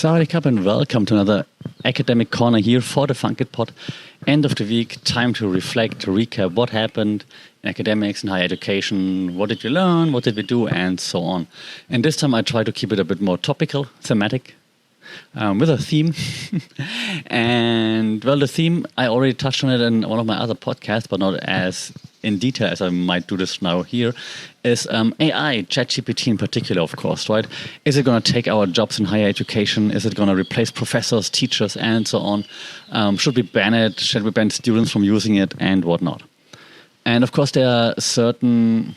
Sawadee and welcome to another academic corner here for the Funkit Pod. End of the week, time to reflect, to recap what happened in academics and higher education, what did we learn, what did we do, and so on. And this time I try to keep it a bit more topical, thematic, with a theme. And well, the theme, I already touched on it in one of my other podcasts, but not as in detail as I might do this now here, is AI, ChatGPT in particular, of course, right? Is it going to take our jobs in higher education? Is it going to replace professors, teachers, and so on? Should we ban it? Should we ban students from using it and whatnot? And of course, there are different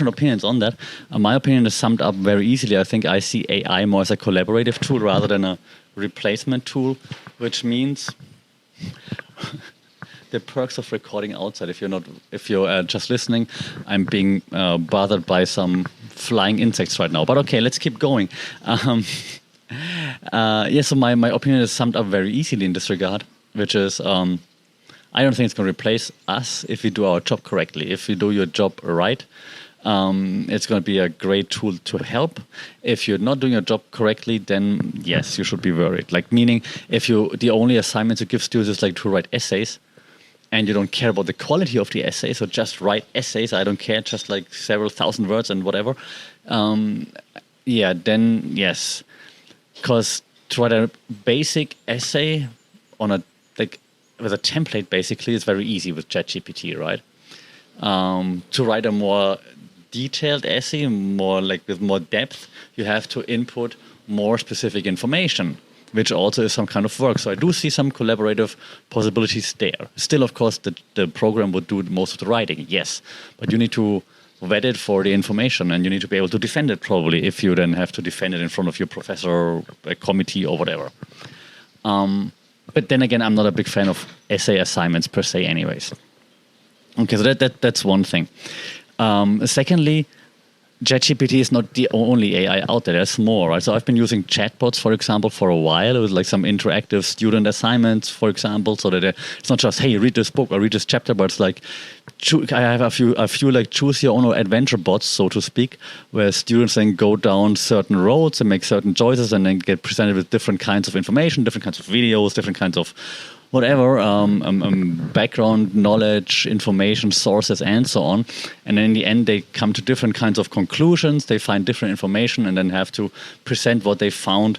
opinions on that. My opinion is summed up very easily. I think I see AI more as a collaborative tool rather than a replacement tool, which means the perks of recording outside. If you're just listening, I'm being bothered by some flying insects right now. But okay, let's keep going. So my opinion is summed up very easily in this regard, which is I don't think it's going to replace us if we do our job correctly. If you do your job right, it's going to be a great tool to help. If you're not doing your job correctly, then yes, you should be worried. Like meaning, if the only assignments you give students is like to write essays, and you don't care about the quality of the essay, so just write essays, I don't care, just like several thousand words and whatever, then yes. Because to write a basic essay with a template basically is very easy with ChatGPT, right? To write a more detailed essay, more like with more depth, you have to input more specific information, which also is some kind of work. So I do see some collaborative possibilities there. Still, of course, the program would do most of the writing, yes. But you need to vet it for the information, and you need to be able to defend it probably if you then have to defend it in front of your professor or a committee or whatever. But then again, I'm not a big fan of essay assignments per se anyways. Okay, so that's one thing. Secondly, ChatGPT is not the only AI out there. There's more, right? So I've been using chatbots, for example, for a while with like some interactive student assignments, for example, so that it's not just, hey, read this book or read this chapter, but it's like, I have a few like choose your own adventure bots, so to speak, where students then go down certain roads and make certain choices and then get presented with different kinds of information, different kinds of videos, different kinds of whatever, background knowledge, information, sources, and so on. And then in the end, they come to different kinds of conclusions. They find different information and then have to present what they found,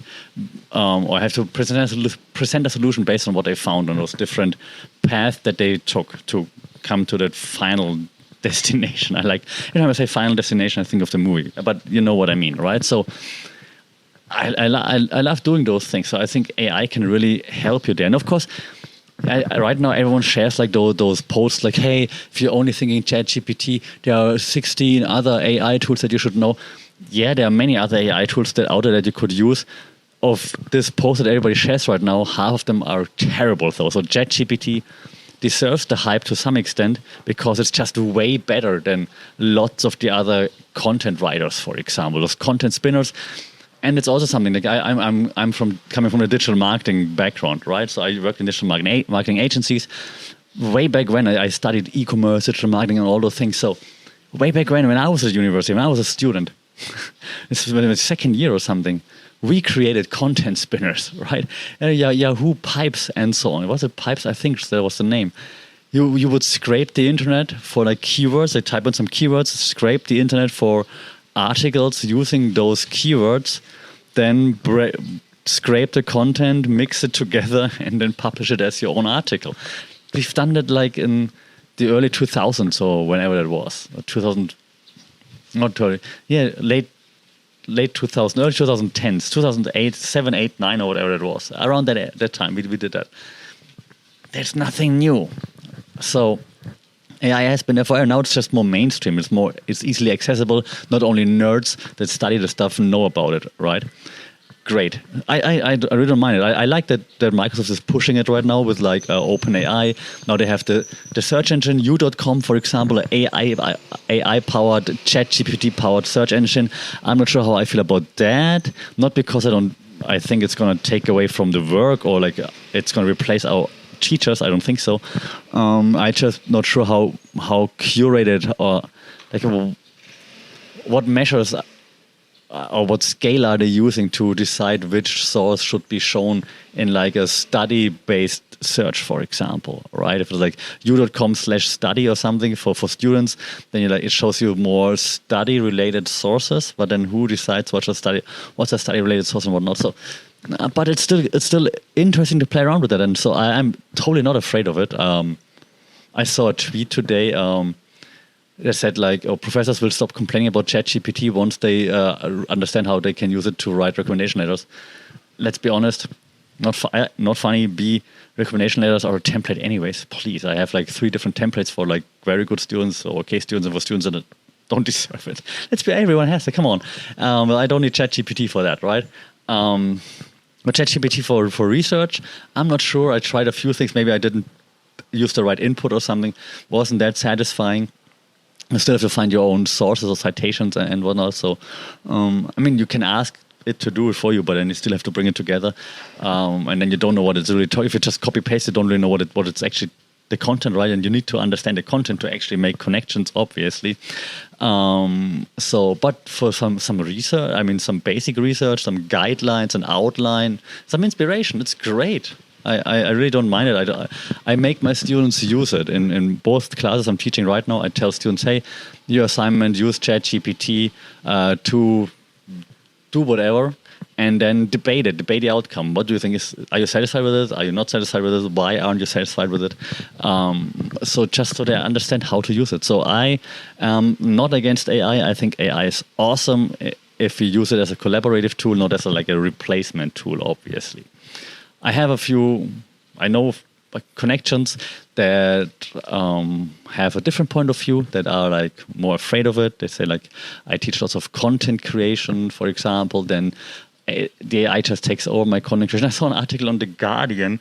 or have to present a solution based on what they found on those different paths that they took to come to that final destination. When I say final destination, I think of the movie, but you know what I mean, right? So I love doing those things. So I think AI can really help you there. And of course, right now everyone shares like those posts like, hey, if you're only thinking ChatGPT, there are 16 other AI tools that you should know. Yeah, there are many other AI tools out there that you could use. Of this post that everybody shares right now, half of them are terrible though. So ChatGPT deserves the hype to some extent because it's just way better than lots of the other content writers, for example, those content spinners. And it's also something like I'm coming from a digital marketing background, right? So I worked in digital marketing agencies way back when I studied e-commerce, digital marketing, and all those things. So way back when I was at university, when I was a student, this was in the second year or something, we created content spinners, right? Yahoo Pipes and so on. Was it Pipes? I think that was the name. You would scrape the internet for like keywords. They type in some keywords, scrape the internet for articles using those keywords, then scrape the content, mix it together, and then publish it as your own article. We've done that like in the early 2000s or whenever that was. 2000, not early, yeah, late 2000, early 2010s, 2008, 7, 8, 9 or whatever it was. Around that time we did that. There's nothing new. So AI has been there forever. Now it's just more mainstream. It's easily accessible. Not only nerds that study the stuff know about it, right? Great. I really don't mind it. I like that Microsoft is pushing it right now with like OpenAI. Now they have the search engine U.com, for example, AI-powered, ChatGPT-powered search engine. I'm not sure how I feel about that. Not because I think it's going to take away from the work or like it's going to replace our teachers. I don't think so. I just not sure how curated or like what measures or what scale are they using to decide which source should be shown in like a study-based search, for example, right? If it's like u.com/study or something for students, then it shows you more study-related sources, but then who decides what's a study-related source and whatnot? So, but it's still interesting to play around with it, and so I'm totally not afraid of it. I saw a tweet today. They said professors will stop complaining about ChatGPT once they understand how they can use it to write recommendation letters. Let's be honest, not funny. B, recommendation letters are a template anyways. Please, I have 3 different templates for very good students or okay students and for students that don't deserve it. Everyone has it. Come on. Well, I don't need ChatGPT for that, right? But ChatGPT for research, I'm not sure. I tried a few things. Maybe I didn't use the right input or something. Wasn't that satisfying. You still have to find your own sources or citations and whatnot. So, you can ask it to do it for you, but then you still have to bring it together. And then you don't know what it's really talking. If you just copy paste, you don't really know what it's actually the content, right? And you need to understand the content to actually make connections, obviously. But for some research, some basic research, some guidelines, an outline, some inspiration, it's great. I really don't mind it. I make my students use it in both classes I'm teaching right now. I tell students, hey, your assignment, use ChatGPT to do whatever, and then debate the outcome. What do you think are you satisfied with it? Are you not satisfied with it? Why aren't you satisfied with it? So just so they understand how to use it. So I am not against AI. I think AI is awesome if you use it as a collaborative tool, not as a replacement tool, obviously. I have a few, connections that have a different point of view, that are more afraid of it. They say I teach lots of content creation, for example, then the AI just takes over my content creation. I saw an article on The Guardian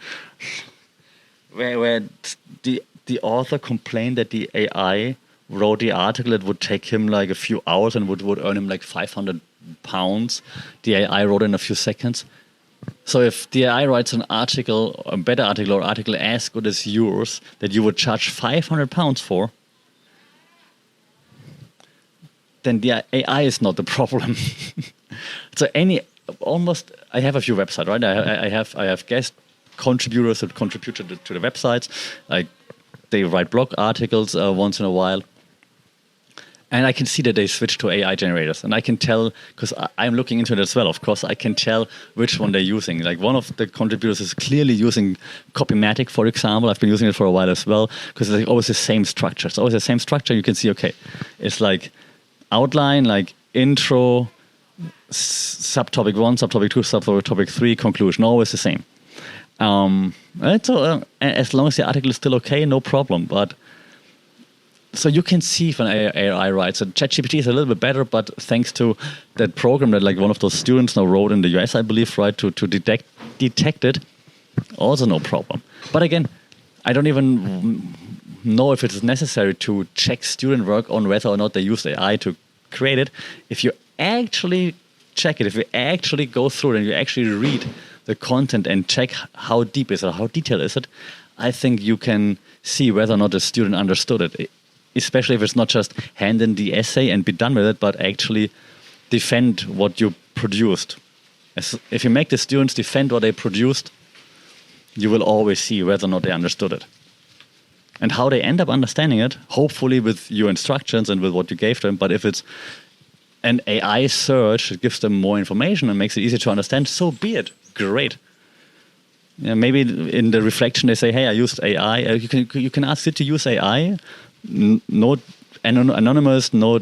where the author complained that the AI wrote the article. It would take him a few hours and would earn him £500. The AI wrote in a few seconds. So if the AI writes an article, a better article, or article as good as yours, that you would charge £500 for, then the AI is not the problem. So I have a few websites, right? I have guest contributors that contribute to the websites. They write blog articles once in a while. And I can see that they switch to AI generators. And I can tell, because I'm looking into it as well, of course, I can tell which one they're using. One of the contributors is clearly using Copymatic, for example. I've been using it for a while as well, because it's always the same structure. It's always the same structure. You can see, okay, it's outline, intro, subtopic 1, subtopic 2, subtopic 3, conclusion, always the same. As long as the article is still okay, no problem. But so you can see if an AI writes. So ChatGPT is a little bit better, but thanks to that program that one of those students now wrote in the US, I believe, right, to detect it, also no problem. But again, I don't even know if it is necessary to check student work on whether or not they use AI to create it. If you actually check it, if you actually go through it and you actually read the content and check how deep is it, how detailed is it, I think you can see whether or not the student understood it. Especially if it's not just hand in the essay and be done with it, but actually defend what you produced. If you make the students defend what they produced, you will always see whether or not they understood it. And how they end up understanding it, hopefully with your instructions and with what you gave them. But if it's an AI search that gives them more information and makes it easier to understand, so be it. Great. Yeah, maybe in the reflection they say, hey, I used AI. You can ask it to use AI. No anonymous, no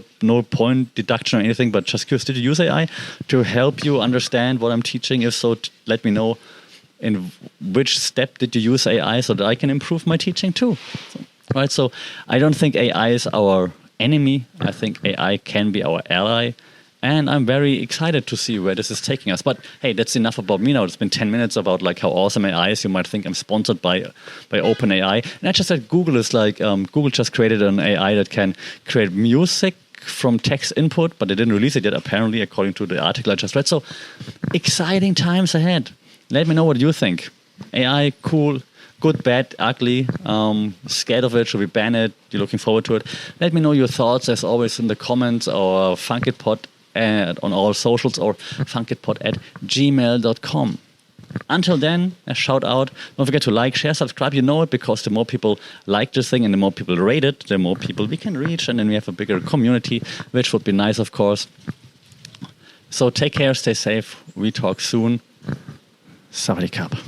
point deduction or anything, but just curious, did you use AI to help you understand what I'm teaching? If so, let me know in which step did you use AI so that I can improve my teaching too. Right? So I don't think AI is our enemy. I think AI can be our ally. And I'm very excited to see where this is taking us. But hey, that's enough about me now. It's been 10 minutes about how awesome AI is. You might think I'm sponsored by OpenAI. And I just said Google is Google just created an AI that can create music from text input, but they didn't release it yet, apparently, according to the article I just read. So exciting times ahead. Let me know what you think. AI, cool, good, bad, ugly, scared of it, should we ban it? You're looking forward to it? Let me know your thoughts, as always, in the comments or Funkitpod on all socials or funkitpod@gmail.com. Until then, a shout out. Don't forget to like, share, subscribe. You know it, because the more people like this thing and the more people rate it, the more people we can reach, and then we have a bigger community, which would be nice, of course. So take care, stay safe. We talk soon. Sawadee Krap.